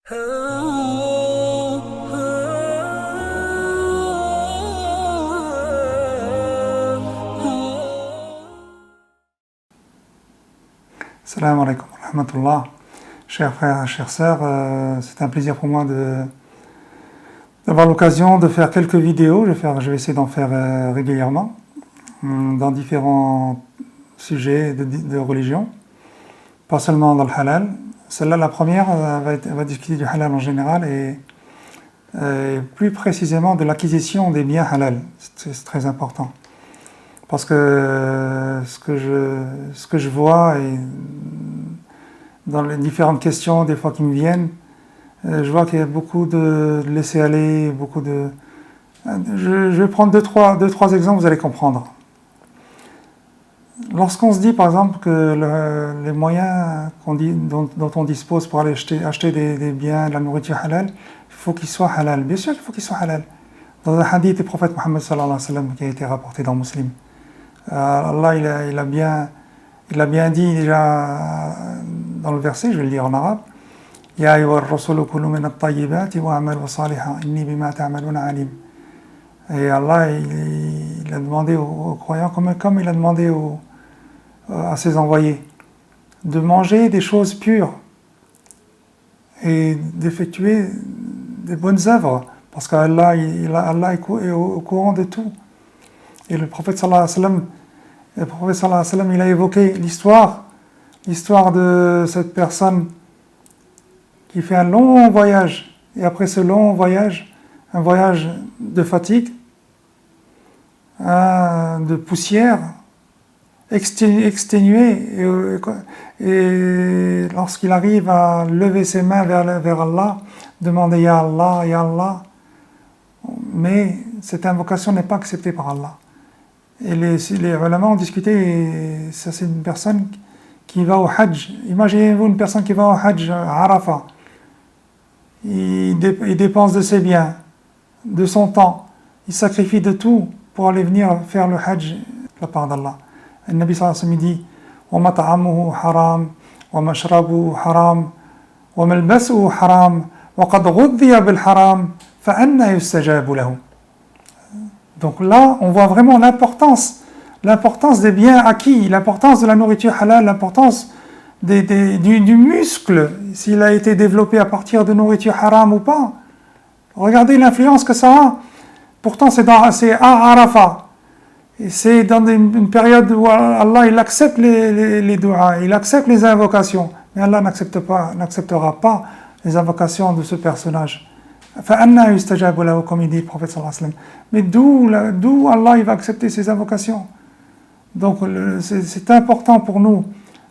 Salam alaikum wa rahmatullah. Chers frères, chères sœurs, c'est un plaisir pour moi d'avoir l'occasion de faire quelques vidéos. Je vais essayer d'en faire régulièrement dans différents sujets de religion, pas seulement dans le halal. Celle-là, la première, va discuter du halal en général et plus précisément de l'acquisition des biens halal. C'est très important. Parce que ce que je vois et dans les différentes questions des fois qui me viennent, je vois qu'il y a beaucoup de laisser-aller, beaucoup de... Je vais prendre deux, trois exemples, vous allez comprendre. Lorsqu'on se dit par exemple que les moyens dont on dispose pour aller acheter des biens, de la nourriture halal, il faut qu'ils soient halal. Bien sûr qu'il faut qu'ils soient halal. Dans un hadith du prophète Mohammed sallallahu alayhi wa sallam qui a été rapporté dans Muslim, Allah il a bien dit déjà dans le verset, je vais le lire en arabe, Ya ayyuhar rasulu kulu min at-tayyibati wa amalu salihan inni bima ta'maluna alim. Et Allah il a demandé aux croyants, comme il a demandé à ses envoyés, de manger des choses pures et d'effectuer des bonnes œuvres, parce qu'Allah Allah est au courant de tout. Et le prophète sallallahu alayhi wa sallam, il a évoqué l'histoire de cette personne qui fait un long voyage, et après ce long voyage, un voyage de fatigue, de poussière, exténué, et lorsqu'il arrive à lever ses mains vers Allah, demander Ya Allah, mais cette invocation n'est pas acceptée par Allah. Et les ulama ont discuté, et ça c'est une personne qui va au Hajj. Imaginez-vous une personne qui va au Hajj à Arafat. Il dépense de ses biens, de son temps, il sacrifie de tout pour aller venir faire le Hajj de la part d'Allah. Le Nabi sallallahu alayhi wa sallam dit wa mat'amuhu haram, wa mashrabuhu haram, wa malbasuhu haram, wa qad ghudhiya bil haram, fa anna yustajabu lahu. Donc là, on voit vraiment l'importance des biens acquis, l'importance de la nourriture halal, l'importance du muscle, s'il a été développé à partir de nourriture haram ou pas. Regardez l'influence que ça a. Pourtant, c'est à Arafat. Et c'est dans une période où Allah il accepte les du'a, il accepte les invocations. Mais Allah n'acceptera pas les invocations de ce personnage. Comme il dit le prophète sallallahu alayhi wa sallam. Mais d'où Allah il va accepter ces invocations? Donc c'est important pour nous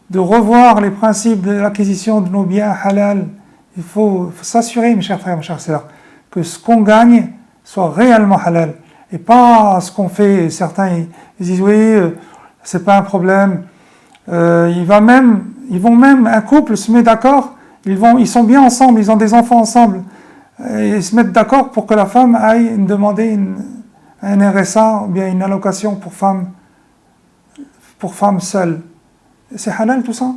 de revoir les principes de l'acquisition de nos biens halal. Il faut s'assurer, mes chers frères, mes chères sœurs, que ce qu'on gagne soit réellement halal et pas ce qu'on fait. Certains ils disent oui, c'est pas un problème. Un couple se met d'accord, ils sont bien ensemble, ils ont des enfants ensemble. Et ils se mettent d'accord pour que la femme aille demander un RSA ou bien une allocation pour femme seule. C'est halal tout ça?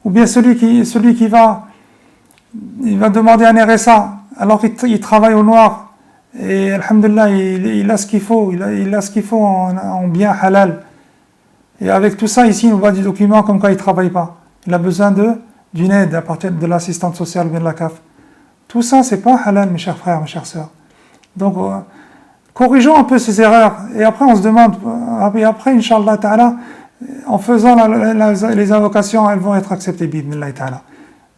Ou bien celui qui va demander un RSA alors qu'il travaille au noir et alhamdulillah il a ce qu'il faut, il a ce qu'il faut en bien halal. Et avec tout ça ici on voit du document comme quoi il ne travaille pas. Il a besoin d'une aide à partir de l'assistante sociale ou bien de la CAF. Tout ça, c'est pas halal, mes chers frères, mes chères sœurs. Donc, corrigeons un peu ces erreurs. Et après, on se demande, Inch'Allah ta'ala, en faisant les invocations, elles vont être acceptées, bi'idhnillah ta'ala.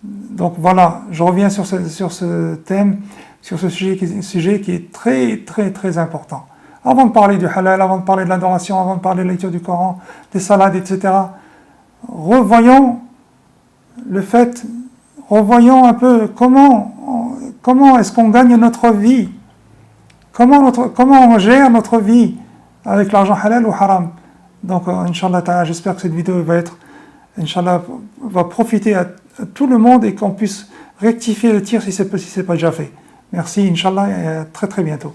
Donc voilà, je reviens sur ce thème, sur ce sujet qui est très, très, très important. Avant de parler du halal, avant de parler de l'adoration, avant de parler de la lecture du Coran, des salades, etc., revoyons un peu comment est-ce qu'on gagne notre vie, comment on gère notre vie avec l'argent halal ou haram. Donc, Inch'Allah ta'ala, j'espère que cette vidéo va profiter à tout le monde et qu'on puisse rectifier le tir si c'est pas déjà fait. Merci, Inch'Allah, et à très très bientôt.